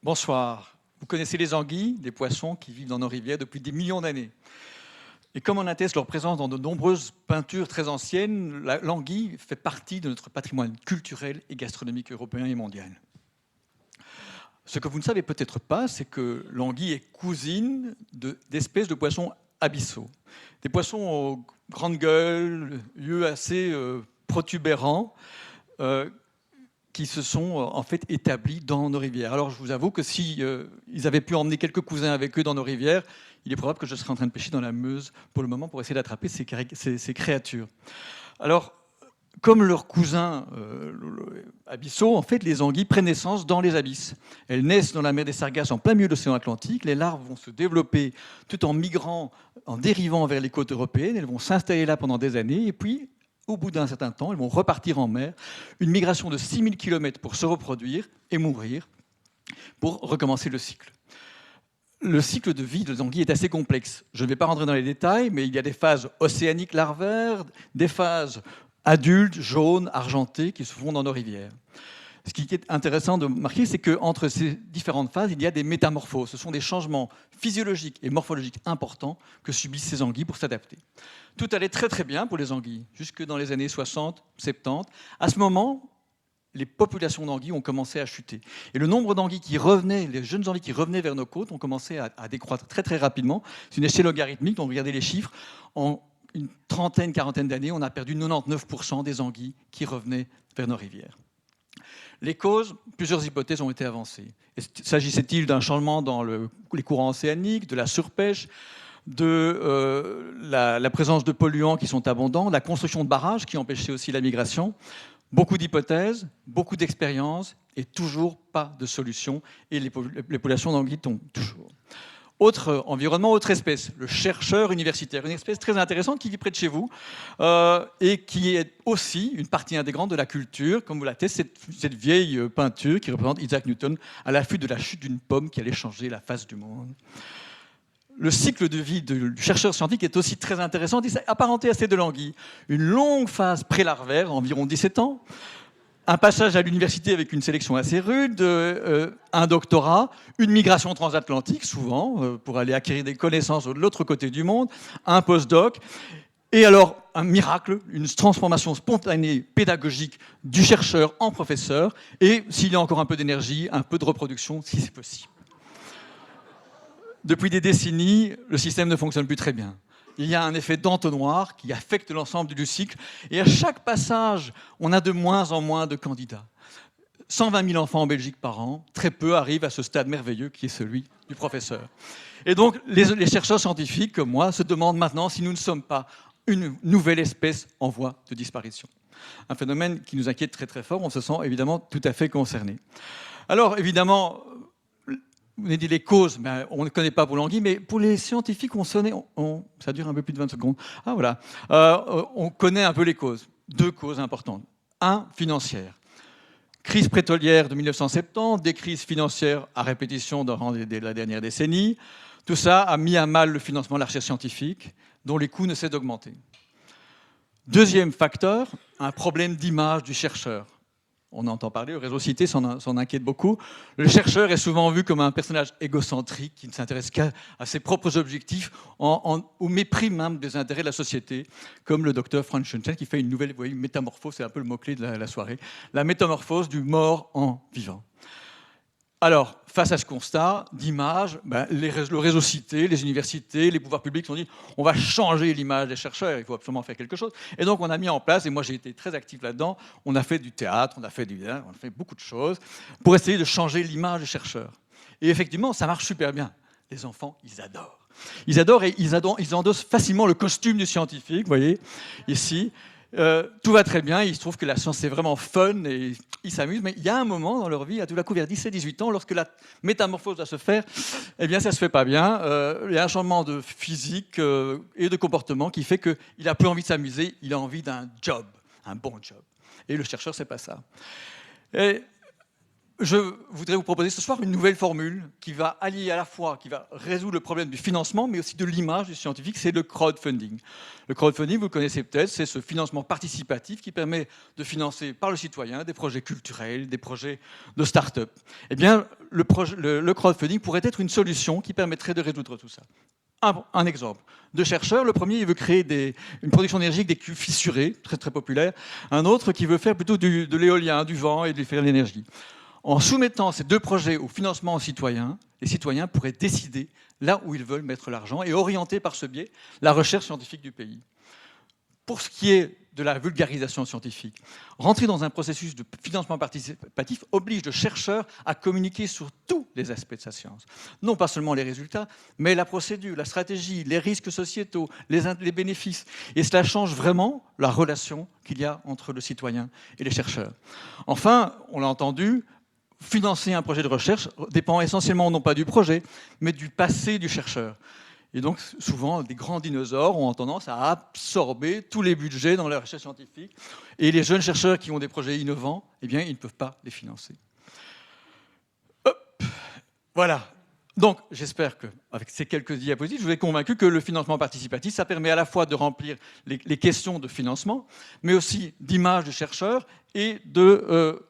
Bonsoir. Vous connaissez les anguilles, des poissons qui vivent dans nos rivières depuis des millions d'années. Et comme on atteste leur présence dans de nombreuses peintures très anciennes, l'anguille fait partie de notre patrimoine culturel et gastronomique européen et mondial. Ce que vous ne savez peut-être pas, c'est que l'anguille est cousine d'espèces de poissons abyssaux. Des poissons aux grandes gueules, yeux assez protubérants, qui se sont en fait établis dans nos rivières. Alors je vous avoue que si ils avaient pu emmener quelques cousins avec eux dans nos rivières, il est probable que je serais en train de pêcher dans la Meuse pour le moment pour essayer d'attraper ces créatures. Alors, comme leurs cousins abyssaux, en fait, les anguilles prennent naissance dans les abysses. Elles naissent dans la mer des Sargasses en plein milieu de l'océan Atlantique. Les larves vont se développer tout en migrant, en dérivant vers les côtes européennes. Elles vont s'installer là pendant des années et puis au bout d'un certain temps, elles vont repartir en mer, une migration de 6000 km pour se reproduire et mourir, pour recommencer le cycle. Le cycle de vie des anguilles est assez complexe. Je ne vais pas rentrer dans les détails, mais il y a des phases océaniques larvaires, des phases adultes, jaunes, argentées, qui se font dans nos rivières. Ce qui est intéressant de marquer, c'est qu'entre ces différentes phases, il y a des métamorphoses. Ce sont des changements physiologiques et morphologiques importants que subissent ces anguilles pour s'adapter. Tout allait très très bien pour les anguilles, jusque dans les années 60, 70. À ce moment, les populations d'anguilles ont commencé à chuter. Et le nombre d'anguilles qui revenaient, les jeunes anguilles qui revenaient vers nos côtes, ont commencé à décroître très très rapidement. C'est une échelle logarithmique, donc regardez les chiffres. En une trentaine, quarantaine d'années, on a perdu 99% des anguilles qui revenaient vers nos rivières. Les causes, plusieurs hypothèses ont été avancées. S'agissait-il d'un changement dans les courants océaniques, de la surpêche, de la présence de polluants qui sont abondants, la construction de barrages qui empêchait aussi la migration? Beaucoup d'hypothèses, beaucoup d'expériences et toujours pas de solution. Et les populations d'anguilles tombent toujours. Autre environnement, autre espèce, le chercheur universitaire, une espèce très intéressante qui vit près de chez vous et qui est aussi une partie intégrante de la culture, comme vous l'attestez, cette vieille peinture qui représente Isaac Newton à l'affût de la chute d'une pomme qui allait changer la face du monde. Le cycle de vie du chercheur scientifique est aussi très intéressant, apparenté à celle de l'anguille. Une longue phase prélarvaire, environ 17 ans, un passage à l'université avec une sélection assez rude, un doctorat, une migration transatlantique, souvent, pour aller acquérir des connaissances de l'autre côté du monde, un postdoc, et alors un miracle, une transformation spontanée pédagogique du chercheur en professeur, et s'il y a encore un peu d'énergie, un peu de reproduction, si c'est possible. Depuis des décennies, le système ne fonctionne plus très bien. Il y a un effet d'entonnoir qui affecte l'ensemble du cycle. Et à chaque passage, on a de moins en moins de candidats. 120 000 enfants en Belgique par an, très peu arrivent à ce stade merveilleux qui est celui du professeur. Et donc, les chercheurs scientifiques comme moi se demandent maintenant si nous ne sommes pas une nouvelle espèce en voie de disparition. Un phénomène qui nous inquiète très très fort, on se sent évidemment tout à fait concerné. Alors évidemment, vous avez dit les causes, mais on ne connaît pas pour l'anguille, mais pour les scientifiques, ça dure un peu plus de 20 secondes. Ah voilà, on connaît un peu les causes. Deux causes importantes. Un, financière. Crise pétrolière de 1970, des crises financières à répétition durant la dernière décennie. Tout ça a mis à mal le financement de la recherche scientifique, dont les coûts ne cessent d'augmenter. Deuxième facteur, un problème d'image du chercheur. On entend parler, le réseau Cité s'en inquiète beaucoup. Le chercheur est souvent vu comme un personnage égocentrique qui ne s'intéresse qu'à ses propres objectifs, au mépris même des intérêts de la société, comme le docteur Frankenstein qui fait une nouvelle métamorphose, c'est un peu le mot-clé de la soirée, la métamorphose du mort en vivant. Alors, face à ce constat d'image, le réseau Cité, les universités, les pouvoirs publics se sont dit on va changer l'image des chercheurs, il faut absolument faire quelque chose. Et donc on a mis en place, et moi j'ai été très actif là-dedans, on a fait du théâtre, on a fait beaucoup de choses pour essayer de changer l'image des chercheurs. Et effectivement, ça marche super bien. Les enfants, ils adorent. Ils adorent et ils endossent facilement le costume du scientifique, vous voyez, ici. Tout va très bien, il se trouve que la science c'est vraiment fun et ils s'amusent, mais il y a un moment dans leur vie, à tout à coup vers 17-18 ans, lorsque la métamorphose doit se faire, eh bien ça se fait pas bien. Il y a un changement de physique et de comportement qui fait qu'il n'a plus envie de s'amuser, il a envie d'un job, un bon job. Et le chercheur, c'est pas ça. Et Je voudrais vous proposer ce soir une nouvelle formule qui va allier à la fois, qui va résoudre le problème du financement, mais aussi de l'image du scientifique, c'est le crowdfunding. Le crowdfunding, vous le connaissez peut-être, c'est ce financement participatif qui permet de financer par le citoyen des projets culturels, des projets de start-up. Eh bien, le crowdfunding pourrait être une solution qui permettrait de résoudre tout ça. Un exemple. Deux chercheurs, le premier il veut créer une production d'énergie avec des cuves fissurées, très très populaire. Un autre qui veut faire plutôt de l'éolien, du vent et de faire de l'énergie. En soumettant ces deux projets au financement aux citoyens, les citoyens pourraient décider là où ils veulent mettre l'argent et orienter par ce biais la recherche scientifique du pays. Pour ce qui est de la vulgarisation scientifique, rentrer dans un processus de financement participatif oblige le chercheur à communiquer sur tous les aspects de sa science. Non pas seulement les résultats, mais la procédure, la stratégie, les risques sociétaux, les bénéfices. Et cela change vraiment la relation qu'il y a entre le citoyen et les chercheurs. Enfin, on l'a entendu, financer un projet de recherche dépend essentiellement non pas du projet, mais du passé du chercheur. Et donc, souvent, des grands dinosaures ont tendance à absorber tous les budgets dans la recherche scientifique. Et les jeunes chercheurs qui ont des projets innovants, eh bien, ils ne peuvent pas les financer. Hop, voilà. Donc, j'espère qu'avec ces quelques diapositives, je vous ai convaincu que le financement participatif, ça permet à la fois de remplir les questions de financement, mais aussi d'image du chercheur et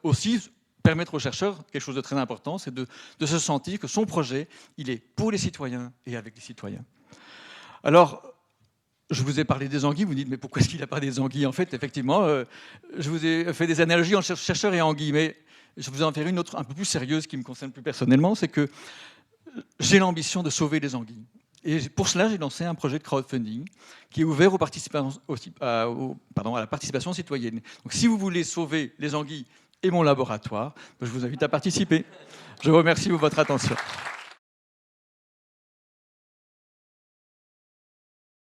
aussi permettre aux chercheurs quelque chose de très important, c'est de se sentir que son projet, il est pour les citoyens et avec les citoyens. Alors, je vous ai parlé des anguilles, vous dites, mais pourquoi est-ce qu'il n'y a pas des anguilles? En fait, effectivement, je vous ai fait des analogies entre chercheurs et anguilles, mais je vous en faire une autre un peu plus sérieuse qui me concerne plus personnellement, c'est que j'ai l'ambition de sauver les anguilles. Et pour cela, j'ai lancé un projet de crowdfunding qui est ouvert à la participation citoyenne. Donc, si vous voulez sauver les anguilles et mon laboratoire, je vous invite à participer. Je vous remercie pour votre attention.